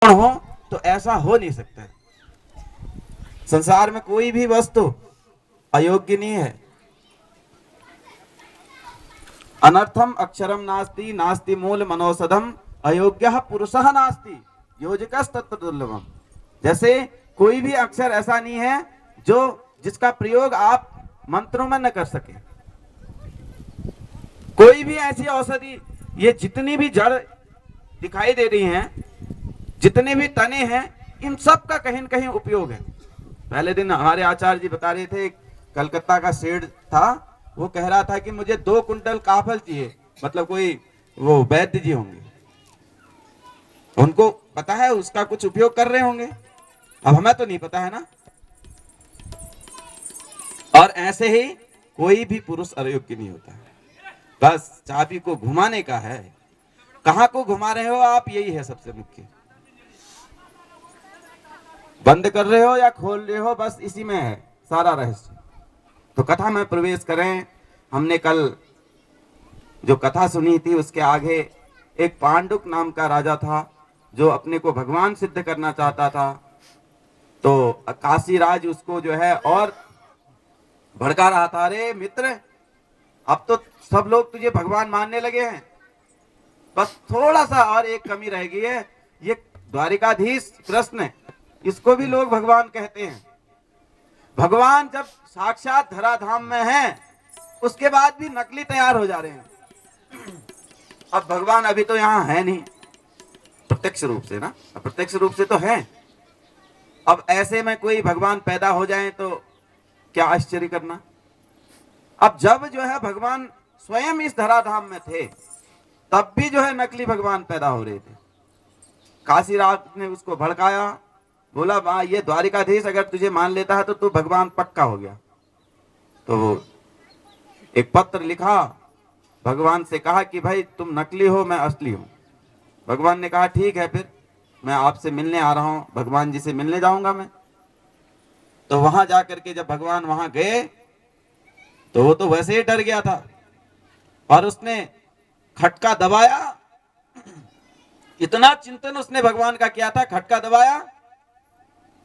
हो तो ऐसा हो नहीं सकता। संसार में कोई भी वस्तु अयोग्य नहीं है। अनर्थम अक्षरम नास्ति नास्ति मूल मनोसदम अयोग्य पुरुषः नास्ति योजकस तत्र दुर्लभम। जैसे कोई भी अक्षर ऐसा नहीं है जो जिसका प्रयोग आप मंत्रों में न कर सके। कोई भी ऐसी औषधि, ये जितनी भी जड़ दिखाई दे रही हैं, जितने भी तने हैं, इन सब का कहीं न कहीं उपयोग है। पहले दिन हमारे आचार्य जी बता रहे थे, कलकत्ता का सेठ था, वो कह रहा था कि मुझे 2 कुंटल काफल चाहिए। मतलब कोई वो वैद्य जी होंगे, उनको पता है, उसका कुछ उपयोग कर रहे होंगे। अब हमें तो नहीं पता है ना। और ऐसे ही कोई भी पुरुष अयोग्य नहीं होता है। बस चाबी को घुमाने का है। कहां को घुमा रहे हो आप, यही है सबसे मुख्य। बंद कर रहे हो या खोल रहे हो, बस इसी में है सारा रहस्य। तो कथा में प्रवेश करें। हमने कल जो कथा सुनी थी, उसके आगे एक पांडुक नाम का राजा था जो अपने को भगवान सिद्ध करना चाहता था। तो काशीराज उसको जो है और भड़का रहा था, अरे मित्र, अब तो सब लोग तुझे भगवान मानने लगे हैं, बस थोड़ा सा और एक कमी रह गई है। ये द्वारिकाधीश कृष्ण, इसको भी लोग भगवान कहते हैं। भगवान जब साक्षात धराधाम में है, उसके बाद भी नकली तैयार हो जा रहे हैं। अब भगवान अभी तो यहाँ है नहीं प्रत्यक्ष रूप से ना, अप्रत्यक्ष रूप से तो है। अब ऐसे में कोई भगवान पैदा हो जाए तो क्या आश्चर्य करना। अब जब जो है भगवान स्वयं इस धराधाम में थे, तब भी जो है नकली भगवान पैदा हो रहे थे। काशीराज ने उसको भड़काया, बोला वाह, ये द्वारिकाधीश अगर तुझे मान लेता है तो तू भगवान पक्का हो गया। तो एक पत्र लिखा, भगवान से कहा कि भाई तुम नकली हो, मैं असली हूं। भगवान ने कहा ठीक है, फिर मैं आपसे मिलने आ रहा हूं, भगवान जी से मिलने जाऊंगा मैं। तो वहां जाकर के जब भगवान वहां गए, तो वो तो वैसे ही डर गया था और उसने खटका दबाया। इतना चिंतन उसने भगवान का किया था, खटका दबाया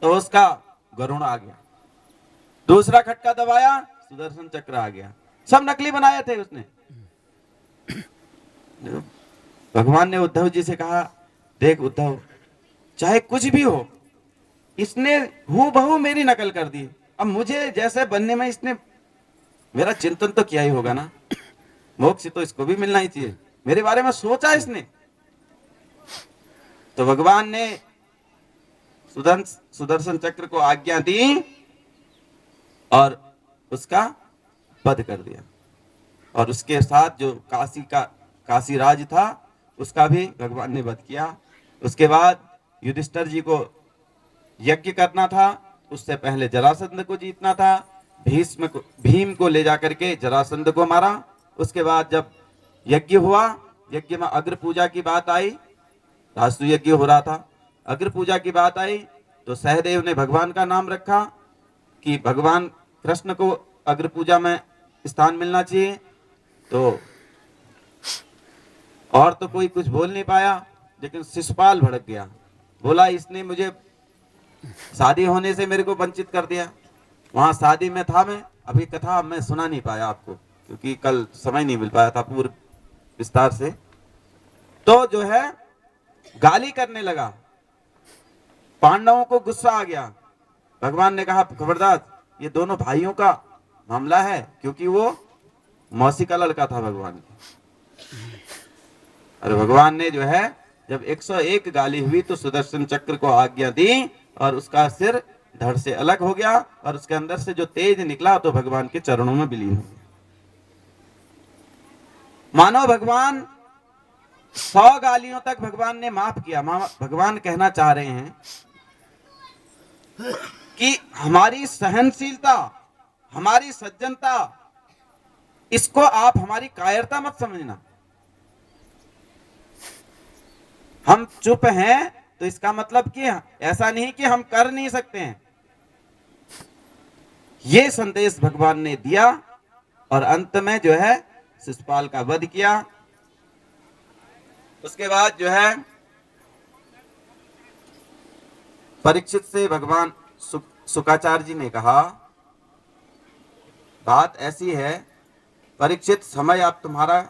तो उसका गरुड़ आ गया। दूसरा खटका दबाया, सुदर्शन चक्र आ गया। सब नकली बनाए थे उसने। भगवान ने उद्धव जी से कहा, देख उद्धव, चाहे कुछ भी हो, इसने हूबहू मेरी नकल कर दी। अब मुझे जैसे बनने में इसने मेरा चिंतन तो किया ही होगा ना, मोक्ष तो इसको भी मिलना ही चाहिए, मेरे बारे में सोचा इसने। तो भगवान ने सुदर्शन चक्र को आज्ञा दी और उसका वध कर दिया। और उसके साथ जो काशी राज था, उसका भी भगवान ने वध किया। उसके बाद युधिष्ठिर जी को यज्ञ करना था, उससे पहले जरासंध को जीतना था। भीम को ले जाकर के जरासंध को मारा। उसके बाद जब यज्ञ हुआ, यज्ञ में अग्र पूजा की बात आई, राजसूय यज्ञ हो रहा था, अग्र पूजा की बात आई, तो सहदेव ने भगवान का नाम रखा कि भगवान कृष्ण को अग्र पूजा में स्थान मिलना चाहिए। तो और तो कोई कुछ बोल नहीं पाया, लेकिन शिशुपाल भड़क गया, बोला इसने मुझे शादी होने से मेरे को वंचित कर दिया। वहां शादी में था मैं, अभी कथा मैं सुना नहीं पाया आपको, क्योंकि कल समय नहीं मिल पाया था पूर्ण विस्तार से। तो जो है गाली करने लगा, पांडवों को गुस्सा आ गया। भगवान ने कहा खबरदार, ये दोनों भाइयों का मामला है, क्योंकि वो मौसी का लड़का था भगवान के। अरे भगवान ने जो है जब 101 गाली हुई तो सुदर्शन चक्र को आज्ञा दी और उसका सिर धड़ से अलग हो गया और उसके अंदर से जो तेज निकला तो भगवान के चरणों में विलीन हो गया। मानो भगवान 100 गालियों तक भगवान ने माफ किया। भगवान कहना चाह रहे हैं कि हमारी सहनशीलता, हमारी सज्जनता, इसको आप हमारी कायरता मत समझना। हम चुप हैं तो इसका मतलब कि ऐसा नहीं कि हम कर नहीं सकते हैं। ये संदेश भगवान ने दिया और अंत में जो है शिशुपाल का वध किया। उसके बाद जो है परीक्षित से भगवान शुक्राचार्य जी ने कहा, बात ऐसी है परीक्षित, समय अब तुम्हारा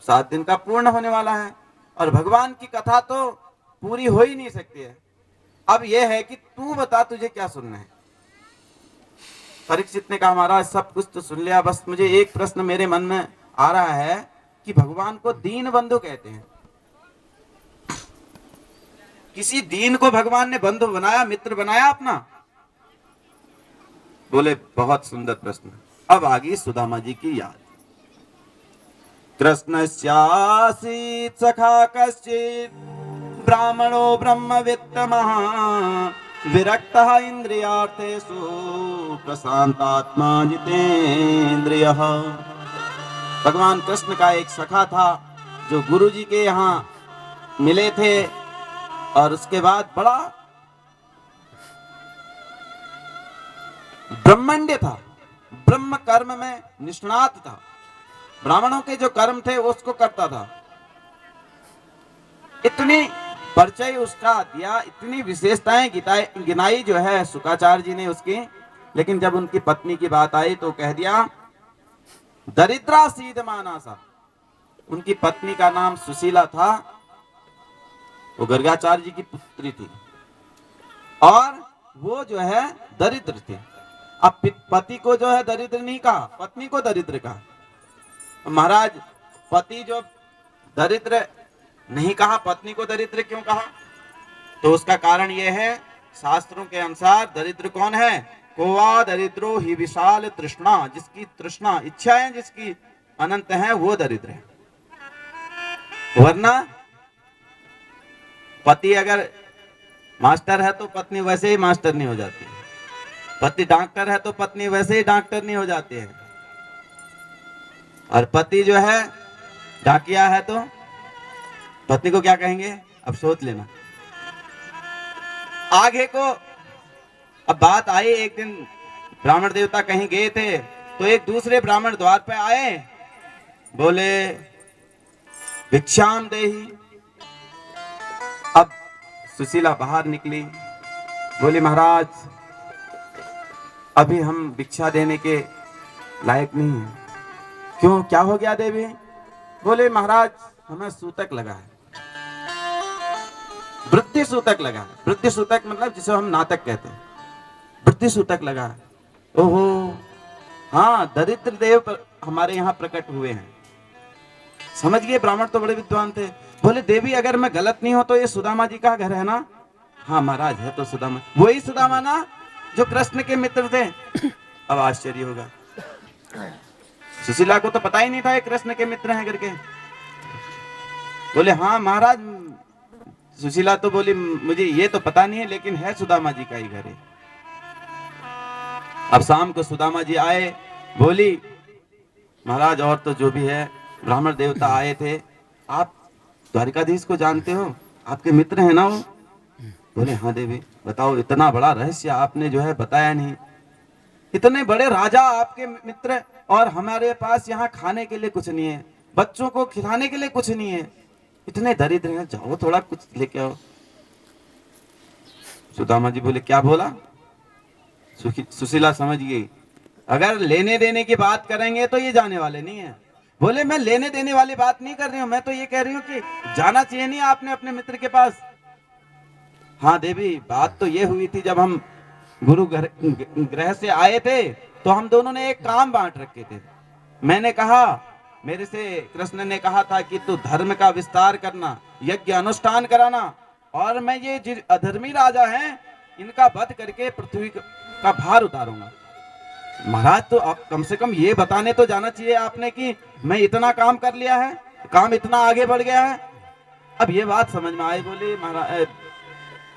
7 दिन का पूर्ण होने वाला है और भगवान की कथा तो पूरी हो ही नहीं सकती है। अब यह है कि तू बता तुझे क्या सुनना है। परीक्षित ने कहा, महाराज सब कुछ तो सुन लिया, बस मुझे एक प्रश्न मेरे मन में आ रहा है कि भगवान को दीन बंधु कहते हैं, किसी दीन को भगवान ने बंधु बनाया, मित्र बनाया अपना? बोले बहुत सुंदर प्रश्न। अब आ गई सुदामा जी की याद। कृष्णस्यासीत् सखा कश्चित् ब्राह्मणो ब्रह्मवित्तमः विरक्तः इंद्रियार्थेषु प्रशांतात्मा जितेंद्रियः। भगवान कृष्ण का एक सखा था जो गुरु जी के यहाँ मिले थे और उसके बाद बड़ा ब्रह्मण्य था, ब्रह्म कर्म में निष्णात था, ब्राह्मणों के जो कर्म थे उसको करता था। इतनी परिचय उसका दिया, इतनी विशेषताएं गिनाई जो है शुक्राचार्य जी ने उसकी। लेकिन जब उनकी पत्नी की बात आई तो कह दिया दरिद्रा सीध मानासा। उनकी पत्नी का नाम सुशीला था, वो गर्गाचार्य जी की पुत्री थी और वो जो है दरिद्र थी। अब पति को जो है दरिद्र नहीं कहा, पत्नी को दरिद्र कहा। महाराज पति जो दरिद्र नहीं कहा, पत्नी को दरिद्र क्यों कहा? तो उसका कारण यह है, शास्त्रों के अनुसार दरिद्र कौन है? कोवा दरिद्रो ही विशाल तृष्णा, जिसकी तृष्णा इच्छाएं जिसकी अनंत है वो दरिद्र है। वरना पति अगर मास्टर है तो पत्नी वैसे ही मास्टर नहीं हो जाती है, पति डॉक्टर है तो पत्नी वैसे ही डॉक्टर नहीं हो जाती है, और पति जो है डाकिया है तो पत्नी को क्या कहेंगे? अब सोच लेना आगे को। अब बात आई, एक दिन ब्राह्मण देवता कहीं गए थे तो एक दूसरे ब्राह्मण द्वार पे आए, बोले भिक्षाम देहि। अब सुशीला बाहर निकली, बोली महाराज अभी हम भिक्षा देने के लायक नहीं हैं। क्यों, क्या हो गया देवी? बोले महाराज हमें सूतक लगा है, वृत्ति सूतक लगा है। वृत्ति सूतक मतलब जिसे हम नाटक कहते हैं, वृत्ति सूतक लगा है। ओहो हाँ, दरिद्र देव हमारे यहाँ प्रकट हुए हैं। समझ गए, ब्राह्मण तो बड़े विद्वान थे। बोले देवी अगर मैं गलत नहीं हूं तो ये सुदामा जी का घर है ना? हाँ महाराज है तो सुदामा, वही सुदामा ना जो कृष्ण के मित्र थे। अब आश्चर्य होगा, सुशीला को तो पता ही नहीं था ये कृष्ण के मित्र हैं करके। बोले हाँ महाराज। सुशीला तो बोली मुझे ये तो पता नहीं है, लेकिन है सुदामा जी का ही घर है। अब शाम को सुदामा जी आए, बोली महाराज और तो जो भी है ब्राह्मण देवता आए थे, आप द्वारिकाधीश को जानते हो, आपके मित्र हैं ना वो? बोले हाँ देवी। बताओ इतना बड़ा रहस्य आपने जो है बताया नहीं, इतने बड़े राजा आपके मित्र और हमारे पास यहाँ खाने के लिए कुछ नहीं है, बच्चों को खिलाने के लिए कुछ नहीं है, इतने दरिद्र हैं, जाओ थोड़ा कुछ लेके आओ। सुदामा जी बोले क्या बोला? सुशीला समझ गई, अगर लेने देने की बात करेंगे तो ये जाने वाले नहीं है। बोले मैं लेने देने वाली बात नहीं कर रही हूं, मैं तो ये कह रही हूँ कि जाना चाहिए नहीं आपने अपने मित्र के पास? हाँ देवी, बात तो ये हुई थी जब हम गुरु ग्रह से आए थे तो हम दोनों ने एक काम बांट रखे थे। मैंने कहा, मेरे से कृष्ण ने कहा था कि तू धर्म का विस्तार करना, यज्ञ अनुष्ठान कराना, और मैं ये अधर्मी राजा हैं इनका वध करके पृथ्वी का भार उतारूंगा। महाराज तो आप कम से कम ये बताने तो जाना चाहिए आपने कि मैं इतना काम कर लिया है, काम इतना आगे बढ़ गया है। अब ये बात समझ में आई। बोली महाराज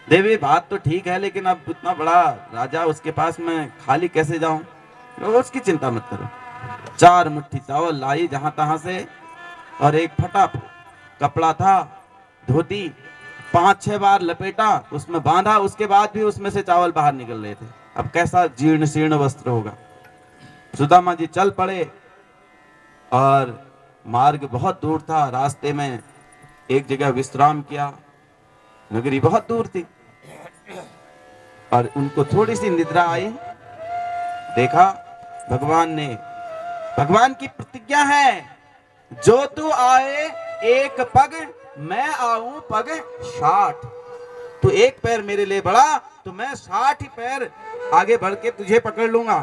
देवी बात तो ठीक है, लेकिन अब इतना बड़ा राजा उसके पास मैं खाली कैसे जाऊं? उसकी चिंता मत करो। 4 मुट्ठी चावल लाई जहां तहां से, और एक फटा कपड़ा था, धोती, 5-6 बार लपेटा, उसमें बांधा, उसके बाद भी उसमें से चावल बाहर निकल रहे थे। अब कैसा जीर्ण शीर्ण वस्त्र होगा। सुदामा जी चल पड़े और मार्ग बहुत दूर था, रास्ते में एक जगह विश्राम किया। नगरी बहुत दूर थी, और उनको थोड़ी सी निद्रा आई। देखा भगवान की प्रतिज्ञा है, जो तू आए एक पग, मैं आऊं पग 60। तू एक पैर मेरे लिए बढ़ा तो मैं 60 ही पैर आगे बढ़ के तुझे पकड़ लूंगा।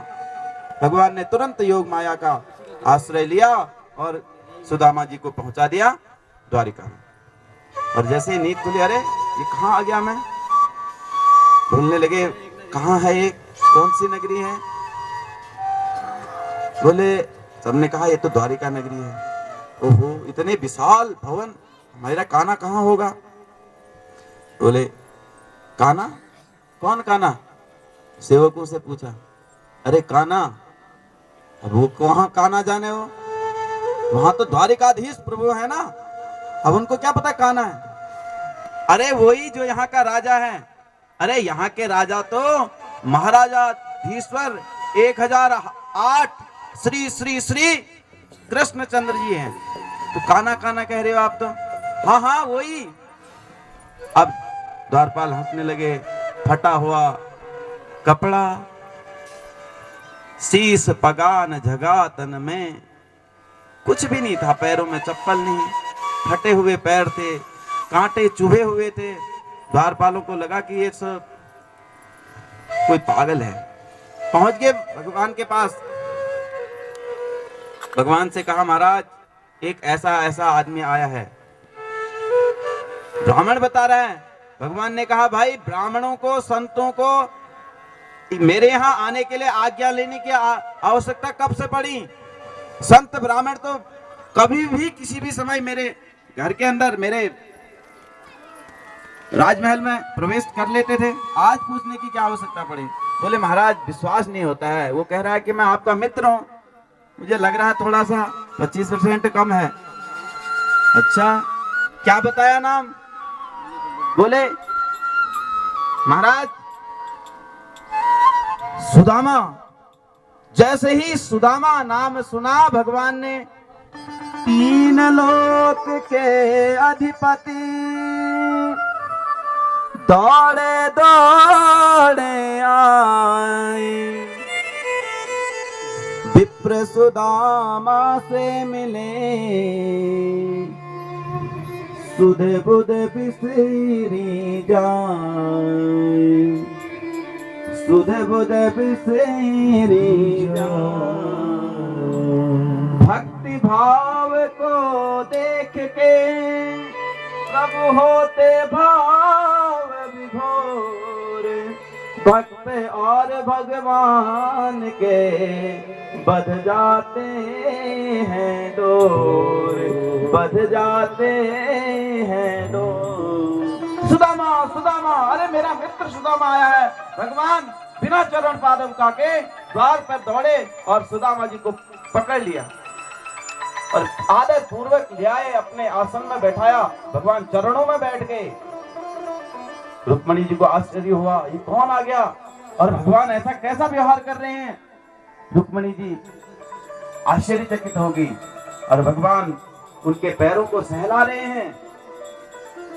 भगवान ने तुरंत योग माया का आश्रय लिया और सुदामा जी को पहुंचा दिया द्वारिका में। और जैसे ही नींद खुली, अरे ये कहाँ आ गया मैं, बोलने लगे कहाँ है ये, कौन सी नगरी है? बोले, सबने कहा ये तो द्वारिका नगरी है। ओहो, इतने विशाल भवन, मेरा कान्हा कहाँ होगा? बोले कान्हा? कौन कान्हा? सेवकों से पूछा, अरे कान्हा, अब वो कहाँ कान्हा जाने हो, वहां तो द्वारिकाधीश प्रभु है ना, अब उनको क्या पता कान्हा है? अरे वही जो यहाँ का राजा है। अरे यहाँ के राजा तो महाराजा धीश्वर 1008 श्री श्री श्री कृष्णचंद्र जी हैं। तो कान्हा कान्हा कह रहे हो आप तो? हाँ हाँ वही। अब द्वारपाल हंसने लगे। फटा हुआ कपड़ा, शीस पगान झगा तन में, कुछ भी नहीं था, पैरों में चप्पल नहीं, फटे हुए पैर थे, कांटे चुभे हुए थे। द्वारपालों को लगा कि ये सब कोई पागल है। पहुंच गए भगवान के पास। भगवान से कहा, महाराज एक ऐसा ऐसा आदमी आया है, ब्राह्मण बता रहा है। भगवान ने कहा, भाई ब्राह्मणों को, संतों को मेरे यहाँ आने के लिए आज्ञा लेने की आवश्यकता कब से पड़ी? संत ब्राह्मण तो कभी भी किसी भी समय मेरे घर के अंदर, मेरे राजमहल में प्रवेश कर लेते थे, आज पूछने की क्या आवश्यकता पड़ी? बोले महाराज विश्वास नहीं होता है, वो कह रहा है कि मैं आपका मित्र हूं, मुझे लग रहा है थोड़ा सा 25% कम है। अच्छा क्या बताया नाम? बोले महाराज सुदामा। जैसे ही सुदामा नाम सुना, भगवान ने, 3 लोक के अधिपति दौड़े दौड़े आए, विप्र सुदामा से मिले, सुध बुध बिसरी जाए, सुध बुध बिसरी जाए। भक्ति भाव को देख के प्रभु होते भाव विभोर, भक्त और भगवान के बध जाते हैं डोर, बध जाते हैं डोर। सुदामा सुदामा, अरे मेरा मित्र सुदामा आया है। भगवान बिना चरण पादम का के द्वार पर दौड़े और सुदामा जी को पकड़ लिया और आदर पूर्वक ले आए, अपने आसन में बैठाया। भगवान चरणों में बैठ गए। रुक्मणी जी को आश्चर्य हुआ, ये कौन आ गया और भगवान ऐसा कैसा व्यवहार कर रहे हैं? रुक्मणी जी आश्चर्यचकित होगी और भगवान उनके पैरों को सहला रहे हैं।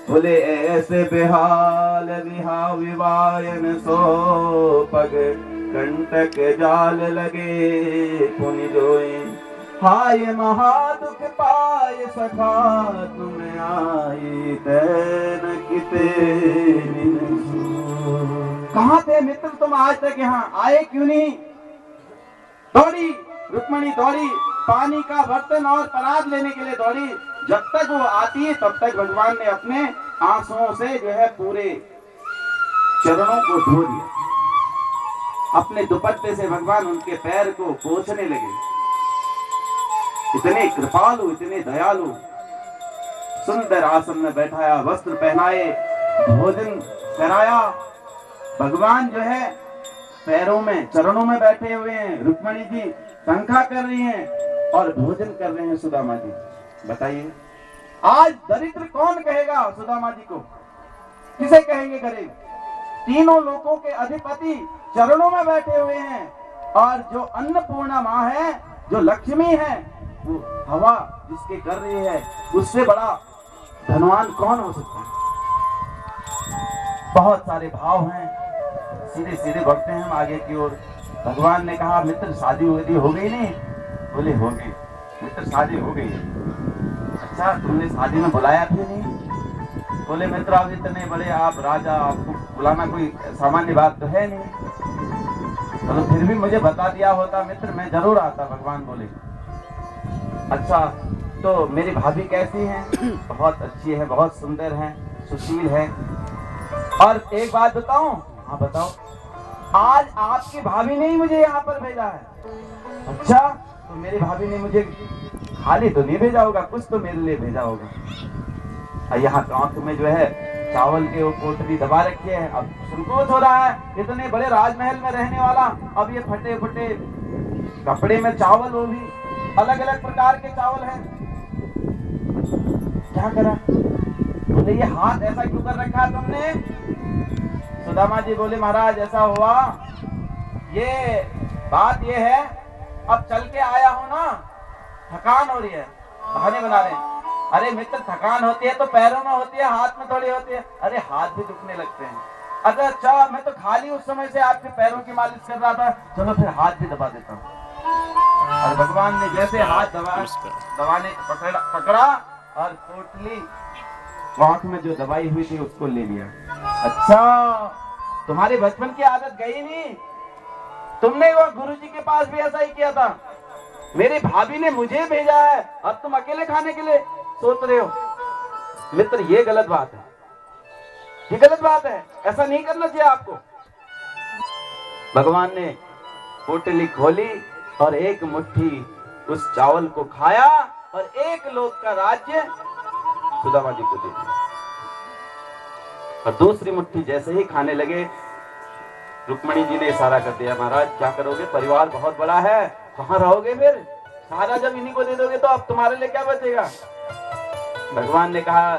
बोले ऐसे बेहाल विहा विवायन सो, पग कंटक जाल लगे पुनि जोए, हाय महादुख पाए सखा तुम आए, तैन किते। कहाँ थे मित्र तुम, आज तक यहाँ आए क्यों नहीं? दौड़ी रुक्मणी, दौड़ी पानी का बर्तन और परात लेने के लिए दौड़ी। जब तक वो आती है तब तक भगवान ने अपने आंसुओं से जो है पूरे चरणों को धो दिया। अपने दुपट्टे से भगवान उनके पैर को पोंछने लगे। इतने कृपालु, इतने दयालु। सुंदर आसन में बैठाया, वस्त्र पहनाए, भोजन कराया। भगवान जो है पैरों में, चरणों में बैठे हुए हैं। रुक्मणी जी शंखा कर रही हैं और भोजन कर रहे हैं सुदामा जी। बताइए आज दरिद्र कौन कहेगा सुदामा जी को? किसे कहेंगे गरीब? तीनों लोकों के अधिपति चरणों में बैठे हुए हैं और जो अन्नपूर्णा माँ है, जो लक्ष्मी है, वो हवा जिसके कर रही है, उससे बड़ा धनवान कौन हो सकता है? बहुत सारे भाव हैं, सीधे सीधे बढ़ते हैं हम आगे की ओर। भगवान ने कहा, मित्र शादी हो गई नहीं? बोले हो गई। मित्र शादी हो गई। अच्छा, तुमने शादी में बुलाया थे नहीं? बोले मित्र आप इतने बड़े आप राजा, आपको बुलाना कोई सामान्य बात तो है नहीं। तो फिर भी मुझे बता दिया होता मित्र, मैं जरूर आता। भगवान बोले अच्छा, तो मेरी भाभी कैसी है? बहुत अच्छी है, बहुत सुंदर है, सुशील है। और एक बात बताऊं? हाँ बताओ। आज आपकी भाभी ने ही मुझे यहाँ पर भेजा है। अच्छा, तो मेरी भाभी ने मुझे खाली तो नहीं भेजा होगा, कुछ तो मेरे लिए भेजा होगा। यहाँ गांव में जो है चावल के वो पोटली दबा रखी है। अब संकोच हो रहा है, इतने बड़े राजमहल में रहने वाला, अब ये फटे फटे कपड़े में चावल, वो भी अलग अलग प्रकार के चावल हैं। क्या करा? बोले ये हाथ ऐसा क्यों कर रखा है तुमने? सुदामा जी बोले महाराज ऐसा हुआ, ये बात ये है, अब चल के आया हूं ना, थकान हो रही है। बहाने बना रहे हैं। अरे मित्र, थकान होती है तो पैरों में होती है, हाथ में थोड़ी होती है। अरे हाथ भी दुखने लगते हैं। अगर अच्छा, मैं तो खाली उस समय से आपके पैरों की मालिश कर रहा था, चलो फिर हाथ भी दबा देता हूँ। और भगवान ने जैसे हाथ दबाने पकड़ा और पोटली आंख में जो दवाई हुई थी उसको ले लिया। अच्छा, तुम्हारे बचपन की आदत गई नहीं? तुमने वो गुरुजी के पास भी ऐसा ही किया था। मेरी भाभी ने मुझे भेजा है, अब तुम अकेले खाने के लिए सोच रहे हो। मित्र, ये गलत बात है, ये गलत बात है, ऐसा नहीं करना चाहिए आपको। भगवान ने पोटली खोली और एक मुट्ठी उस चावल को खाया और एक लोक का राज्य सुदामा जी को दे दिया। और दूसरी मुट्ठी जैसे ही खाने लगे, रुक्मणी जी ने इशारा कर दिया, महाराज क्या करोगे? परिवार बहुत बड़ा है, कहाँ रहोगे फिर? सारा जब इन्हीं को दे दोगे तो अब तुम्हारे लिए क्या बचेगा? भगवान ने कहा,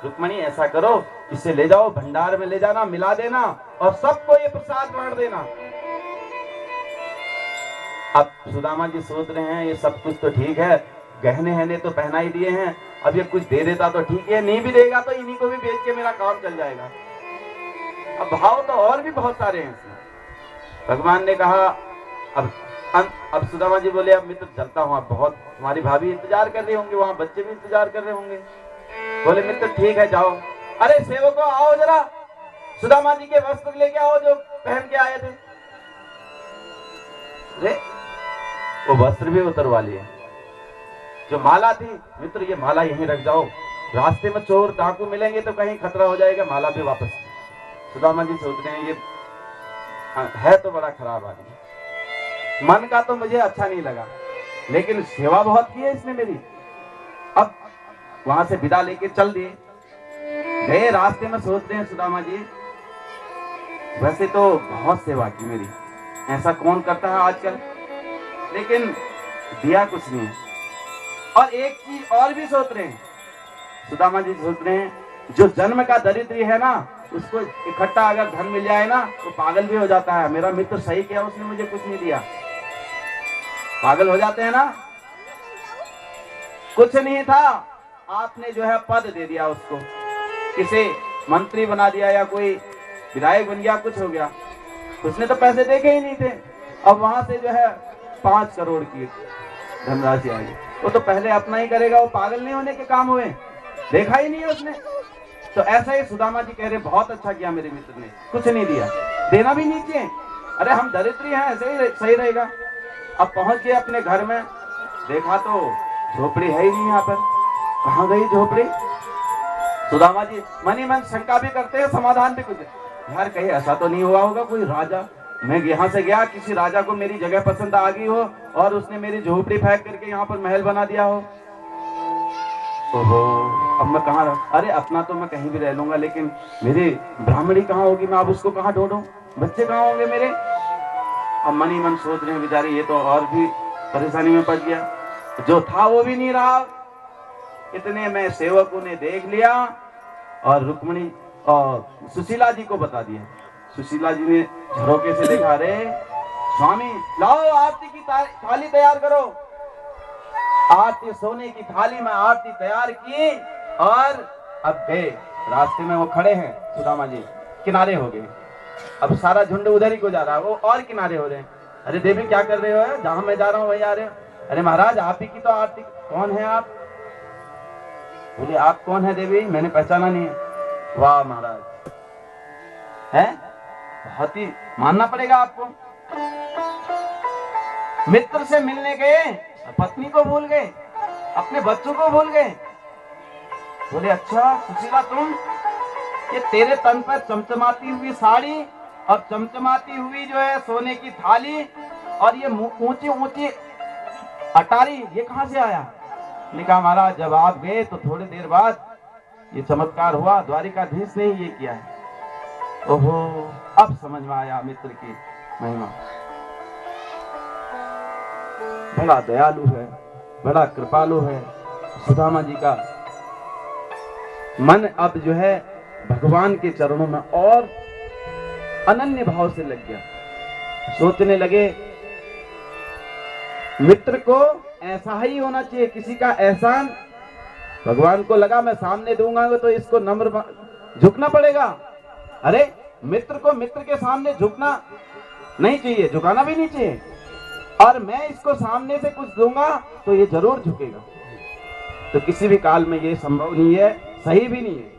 रुक्मणी ऐसा करो, इसे ले जाओ भंडार में, ले जाना, मिला देना और सबको ये प्रसाद बांट देना। अब सुदामा जी सोच रहे हैं ये सब कुछ तो ठीक है, गहने हने तो पहना ही दिए हैं, अब ये कुछ दे देता तो ठीक है, नहीं भी देगा तो इन्हीं को भी बेच के मेरा काम चल जाएगा। अब भाव तो और भी बहुत सारे हैं इसमें। भगवान ने कहा, अब सुदामा जी बोले, अब मैं तो चलता हूँ, अब बहुत तुम्हारी भाभी इंतजार कर रही होंगी, वहां बच्चे भी इंतजार कर रहे होंगे। बोले मित्र ठीक है जाओ। अरे सेवको आओ जरा, सुदामा जी के वस्त्र लेके आओ जो पहन के आए थे। अरे वो वस्त्र भी उतरवा लिए। जो माला थी, मित्र ये माला यहीं रख जाओ, रास्ते में चोर डाकू मिलेंगे तो कहीं खतरा हो जाएगा, माला भी वापस। सुदामा जी सोच रहे हैं ये है तो बड़ा खराब आदमी, मन का तो मुझे अच्छा नहीं लगा, लेकिन सेवा बहुत की है इसने मेरी। अब वहां से विदा लेके चल दिए। गए रास्ते में सोच रहे हैं सुदामा जी, वैसे तो बहुत सेवा की मेरी, ऐसा कौन करता है आजकल, लेकिन दिया कुछ नहीं है। और एक चीज और भी सोच रहे हैं सुदामा जी, सोच रहे हैं जो जन्म का दरिद्री है ना, उसको इकट्ठा अगर धन मिल जाए ना तो पागल भी हो जाता है। मेरा मित्र सही किया, उसने मुझे कुछ नहीं दिया। पागल हो जाते हैं ना, कुछ नहीं था, आपने जो है पद दे दिया उसको, किसे मंत्री बना दिया या कोई विधायक बन गया, कुछ हो गया। उसने तो पैसे देखे ही नहीं थे, अब वहां से जो है 5 करोड़ की धनराशि आई। वो तो पहले अपना ही करेगा, वो पागल नहीं होने के काम हुए, देखा ही नहीं है उसने। तो ऐसा ही सुदामा जी कह रहे, बहुत अच्छा किया मेरे मित्र ने, कुछ नहीं दिया, देना भी नहीं चाहिए। अरे हम दरिद्री हैं, ऐसे ही सही रहेगा। अब पहुंच गए अपने घर में, देखा तो झोपड़ी है ही नहीं यहाँ पर। कहाँ गई झोपड़ी? सुदामा जी मन ही मन शंका भी करते हैं, समाधान भी कुछ, यार कहीं ऐसा तो नहीं हुआ होगा कोई राजा, मैं यहाँ से गया, किसी राजा को मेरी जगह पसंद आ गई हो और उसने मेरी झोपड़ी फेंक करके यहाँ पर महल बना दिया हो। ओहो, अब मैं कहाँ रहूं? अरे अपना तो मैं कहीं भी रह लूंगा, लेकिन मेरी ब्राह्मणी कहाँ होगी, मैं अब उसको कहाँ ढूंढूं, बच्चे कहाँ होंगे मेरे? अब मन ही मन सोच रहे हैं बेचारे, ये तो और भी परेशानी में पड़ गया, जो था वो भी नहीं रहा। इतने में सेवकों ने देख लिया और रुक्मणी और सुशीला जी को बता दिया। सुशीला जी ने झरोके से देखा, रे स्वामी लाओ आरती की थाली तैयार करो। आरती, सोने की थाली में आरती तैयार की और अब गए रास्ते में, वो खड़े हैं सुदामा जी, किनारे हो गए। अब सारा झुंड उधर ही को जा रहा है, वो और किनारे हो रहे हैं। अरे देवी क्या कर रहे हो? जहां मैं जा रहा हूँ वही आ रहे हो। अरे महाराज आप ही की तो आरती। कौन है आप? बोले आप कौन है देवी? मैंने पहचाना नहीं है। वाह महाराज, है बहुत ही मानना पड़ेगा आपको। मित्र से मिलने गए, पत्नी को भूल गए, अपने बच्चों को भूल गए। बोले अच्छा सुशीला तुम, ये तेरे तन पर चमचमाती हुई साड़ी और चमचमाती हुई जो है सोने की थाली और ये ऊंची ऊंची अटारी, ये कहां से आया? ने कहा महाराज जब आप गए तो थोड़ी देर बाद ये चमत्कार हुआ, द्वारिकाधीश ने ही ये किया है। ओहो, अब समझ में आया मित्र की महिमा। बड़ा दयालु है, बड़ा कृपालु है सुदामा जी का मन। अब जो है भगवान के चरणों में और अनन्य भाव से लग गया। सोचने लगे मित्र को ऐसा ही होना चाहिए, किसी का एहसान। भगवान को लगा मैं सामने दूंगा तो इसको नम्र झुकना पड़ेगा। अरे मित्र को मित्र के सामने झुकना नहीं चाहिए, झुकाना भी नहीं चाहिए, और मैं इसको सामने से कुछ दूंगा तो ये जरूर झुकेगा। तो किसी भी काल में ये संभव नहीं है, सही भी नहीं है।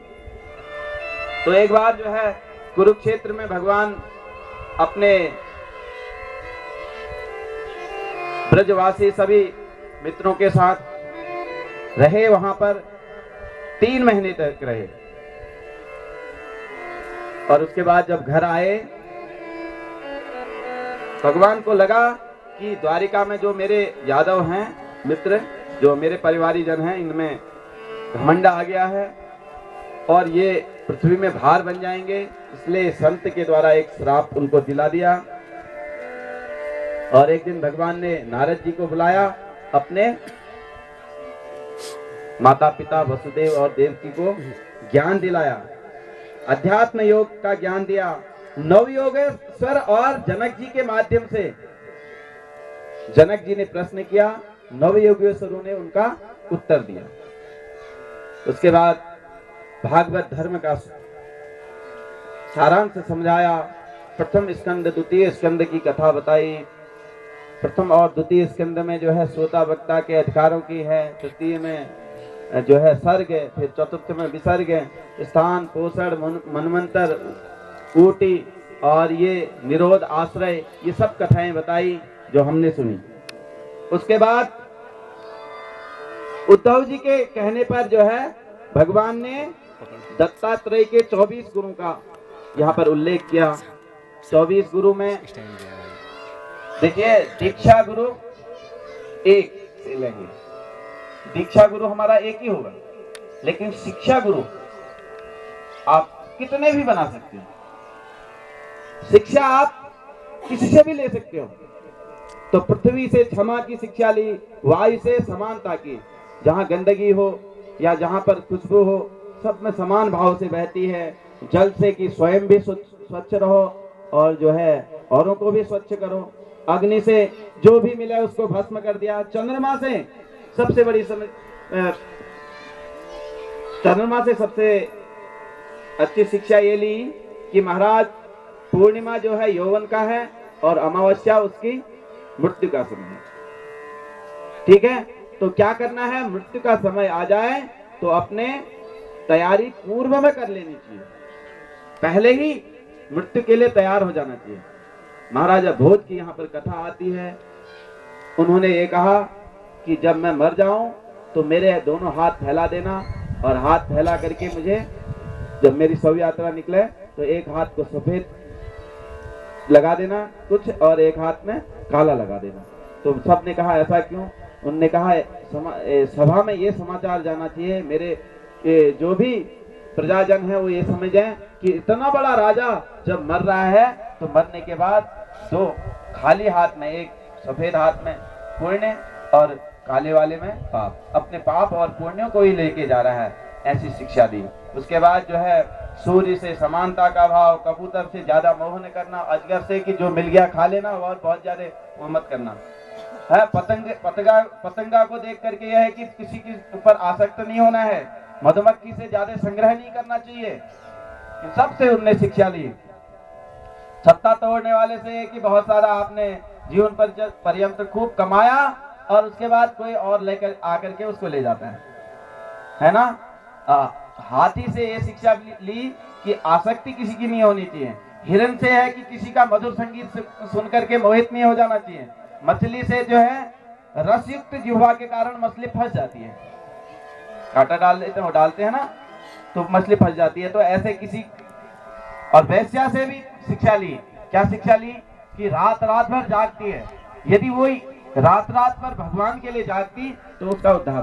तो एक बार जो है कुरुक्षेत्र में भगवान अपने ब्रजवासी सभी मित्रों के साथ रहे, वहां पर 3 महीने तक रहे। और उसके बाद जब घर आए, भगवान को लगा कि द्वारिका में जो मेरे यादव हैं मित्र, जो मेरे परिवारी जन हैं, इनमें घमंड आ गया है और ये पृथ्वी में भार बन जाएंगे। इसलिए संत के द्वारा एक श्राप उनको दिला दिया। और एक दिन भगवान ने नारद जी को बुलाया, अपने माता पिता वसुदेव और देवकी को ज्ञान दिलाया, अध्यात्म योग का ज्ञान दिया, नवयोगेश्वर और जनक जी के माध्यम से। जनक जी ने प्रश्न किया, नवयोगेश्वरों ने उनका उत्तर दिया। उसके बाद भागवत धर्म का सारांश समझाया। प्रथम स्कंद द्वितीय स्कंद की कथा बताई। प्रथम और द्वितीय स्कंद में जो है श्रोता वक्ता के अधिकारों की है, तृतीय में जो है सर्ग, फिर चतुर्थ में विसर्ग, स्थान, पोषण, मनवंतर, कोटि और ये निरोध, आश्रय, ये सब कथाएं बताई जो हमने सुनी। उसके बाद उद्धव जी के कहने पर जो है भगवान ने दत्तात्रेय के 24 गुरु का यहाँ पर उल्लेख किया। 24 गुरु में देखिए दीक्षा गुरु एक से लेंगे, दीक्षा गुरु हमारा एक ही होगा, लेकिन शिक्षा गुरु आप कितने भी बना सकते हो। शिक्षा आप किसी से भी ले सकते हो। तो पृथ्वी से क्षमा की शिक्षा ली, वायु से समानता की, जहां गंदगी हो या जहां पर खुशबू हो सब में समान भाव से बहती है। जल से कि स्वयं भी स्वच्छ रहो और जो है औरों को भी स्वच्छ करो। अग्नि से जो भी मिला उसको भस्म कर दिया। चंद्रमा से सबसे बड़ी चंद्रमा से सबसे अच्छी शिक्षा ये ली कि महाराज पूर्णिमा जो है यौवन का है और अमावस्या उसकी मृत्यु का समय है। ठीक है, तो क्या करना है, मृत्यु का समय आ जाए तो अपने तैयारी पूर्व में कर लेनी चाहिए, पहले ही मृत्यु के लिए तैयार हो जाना चाहिए। महाराजा भोज की यहाँ पर कथा आती है। उन्होंने ये कहा कि जब मैं मर जाऊं तो मेरे दोनों हाथ फैला देना, और हाथ फैला करके मुझे जब मेरी शव यात्रा निकले तो एक हाथ को सफेद लगा देना कुछ और एक हाथ में काला लगा देना। तो सब ने कहा ऐसा क्यों? उनने कहा सभा में ये समाचार जाना चाहिए, मेरे जो भी प्रजाजन है वो ये समझें कि इतना बड़ा राजा जब मर रहा है तो मरने के बाद दो खाली हाथ में, एक सफेद हाथ में पुण्य और काले वाले में पाप, अपने पाप और पुण्यों को ही लेके जा रहा है, ऐसी शिक्षा दी। उसके बाद जो है सूर्य से समानता का भाव, कबूतर से ज्यादा मोह न करना, अजगर से कि जो मिल गया खा लेना और बहुत ज्यादा वो मत करना है। पतंगा को देख करके यह है कि किसी के ऊपर आसक्त नहीं होना है, मधुमक्खी से ज्यादा संग्रह नहीं करना चाहिए। सबसे उनने शिक्षा ली। छत्ता तोड़ने वाले से कि बहुत सारा आपने जीवन पर्यंत खूब कमाया और उसके बाद कोई और लेकर आकर के उसको ले जाता है ना। हाथी से ये शिक्षा ली कि आसक्ति किसी की नहीं होनी चाहिए। हिरण से है कि किसी का मधुर संगीत सुन करके मोहित नहीं हो जाना चाहिए। मछली से जो है रसयुक्त जिह्वा के कारण मछली फंस जाती है, कांटा डालते हैं ना तो मछली फंस जाती है। तो ऐसे किसी और वैश्या से भी शिक्षा ली। क्या शिक्षा ली? कि रात रात भर जागती है, यदि वही रात रात भर भगवान के लिए जागती तो उसका उद्धार